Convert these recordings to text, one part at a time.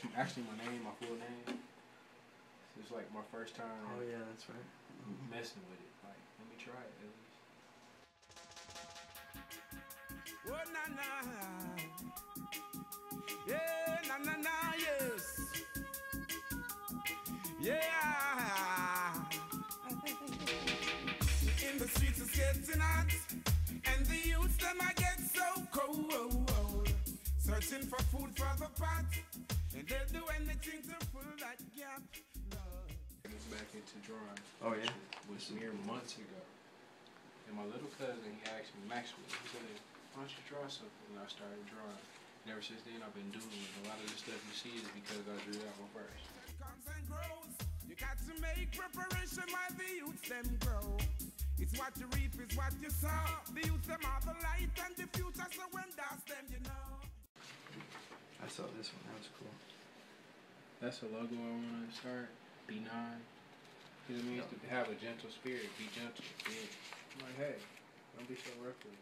It's actually my name, my full name. It's like my first time. Oh yeah, that's right. Messing with it. Like, let me try it at least. Oh na na, yeah, na na na, yes, yeah. In the streets it's getting hot, and the youths them I get so cold. Searching for food for the pot, and they'll do anything to fill that gap. I was back into drawing. Oh yeah? It was mere months ago. And my little cousin, he asked me, Maxwell, he said, why don't you draw something? And I started drawing. And ever since then, I've been doing it. A lot of the stuff you see is because I drew that one first. Comes and grows. You got to make preparation while the youths them grow. It's what you reap, it's what you sow. The youths them are the light and the future, so when that's them, you know. I saw this one, that was cool. That's a logo I want to start. Be9. You know what I mean? To have a gentle spirit. Be gentle. Yeah. I'm like, hey, don't be so reckless.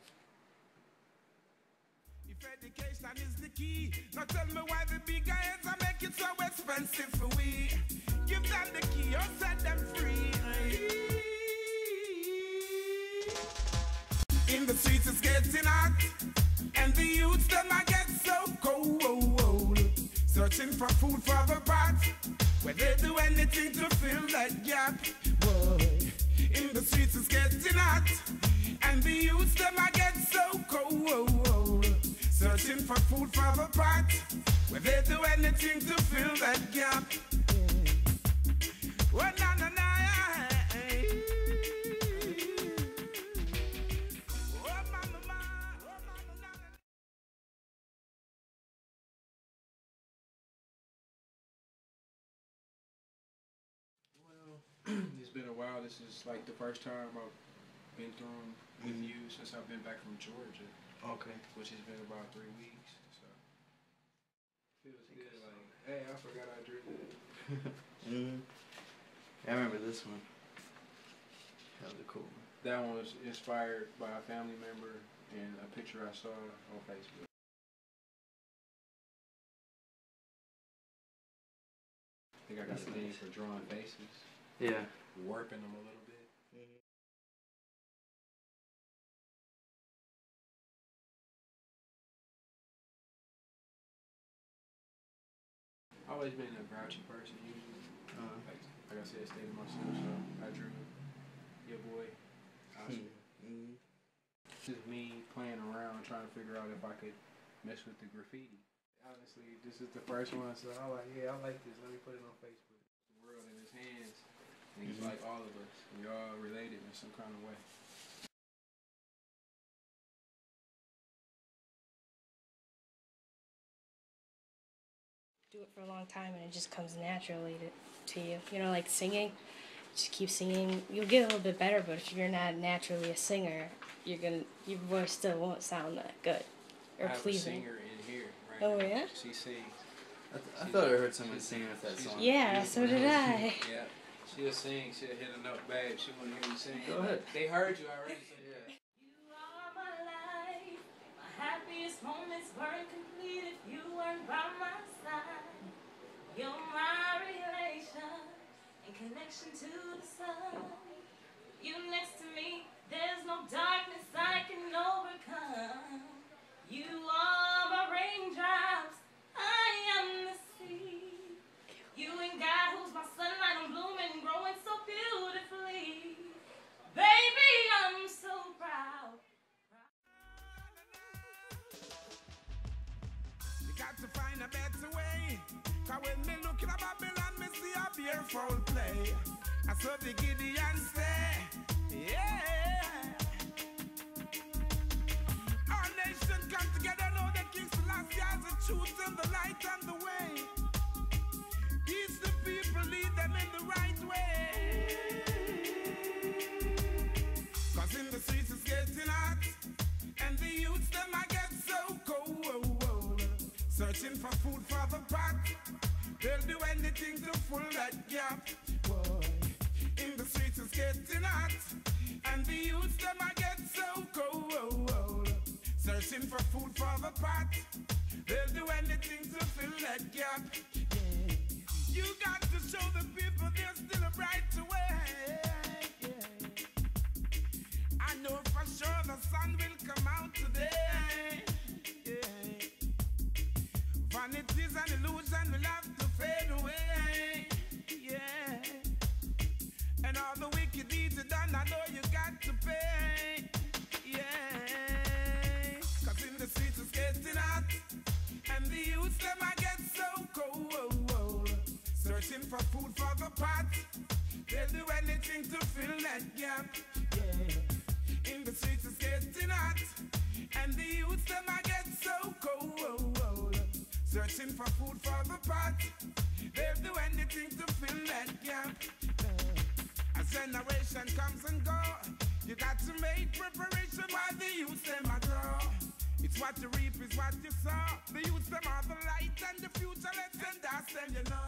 If education is the key, now tell me why the big guys are making it so expensive for we. Give them the key or set them free. In the streets it's getting hot, and the youths them I get so cold. Searching for food for the pot, where they do anything to fill that gap. Boy, in the streets it's getting hot, and the youths them I get so cold. Searching for food for the pot, where they do anything to fill that gap. Oh na na na, oh mama, oh mama. Well, it's been a while. This is like the first time I've been through with you since I've been back from Georgia. Okay. Which has been about 3 weeks. So feels good. Like, hey, I forgot I drew that. Yeah, I remember this one. That was a cool one. That one was inspired by a family member and a picture I saw on Facebook. I think I got a thing for drawing faces. Yeah. Warping them a little bit. I've always been a grouchy person usually. Like I said, stay to myself, so I drew your boy. This is me playing around trying to figure out if I could mess with the graffiti. Honestly, this is the first one, so I was like, yeah, I like this. Let me put it on Facebook. The world in his hands, and he's like all of us. We're all related in some kind of way. Do it for a long time and it just comes naturally to you. You know, like singing, just keep singing. You'll get a little bit better, but if you're not naturally a singer, your voice still won't sound that good or pleasing. I have a singer in here right now. Yeah? Yeah? She sings. I thought I heard someone singing with that song. Yeah, so did I. Yeah, she'll sing, she'll hit a note, babe, she wanna hear you sing. Go ahead. They heard you already, so yeah. You are my life, my happiest moments weren't complete if you weren't by my side. You're my relation and connection to the sun. You next to me, there's no darkness I can overcome. You are my raindrops, I am the sea. You and God, who's my sunlight, I'm blooming, growing so beautifully. Baby, I'm so proud. You got to find a better way. Cause when me looking at Babylon, me see a beautiful play. I saw the Gideon say, yeah. Our nation come together, know that King Selassie has the truth and the light and the way. Teach the people, lead them in the right way. Cause in the streets it's getting hot, and the youths them I get so cold. Searching for food for the pot, they'll do anything to fill that gap. Boy, in the streets it's getting hot, and the youths them I get so cold. Searching for food for the pot, they'll do anything to fill that gap. You got to show the people there's still a brighter way. I know for sure the sun will come out today. Vanities and illusion will have to fade away. And all the wicked deeds are done, I know you got to pay. Cause in the streets it's getting hot, and the youth them I get so cold. Searching for food for the pot, they'll do anything to fill that gap. In the streets it's getting hot, and the youth them I get so cold. Searching for food for the pot, they'll do anything to fill that gap. As generation comes and goes, you got to make preparation while the youth them a grow. It's what you reap is what you sow. The youth them are the light and the future, let's endorse them, you know.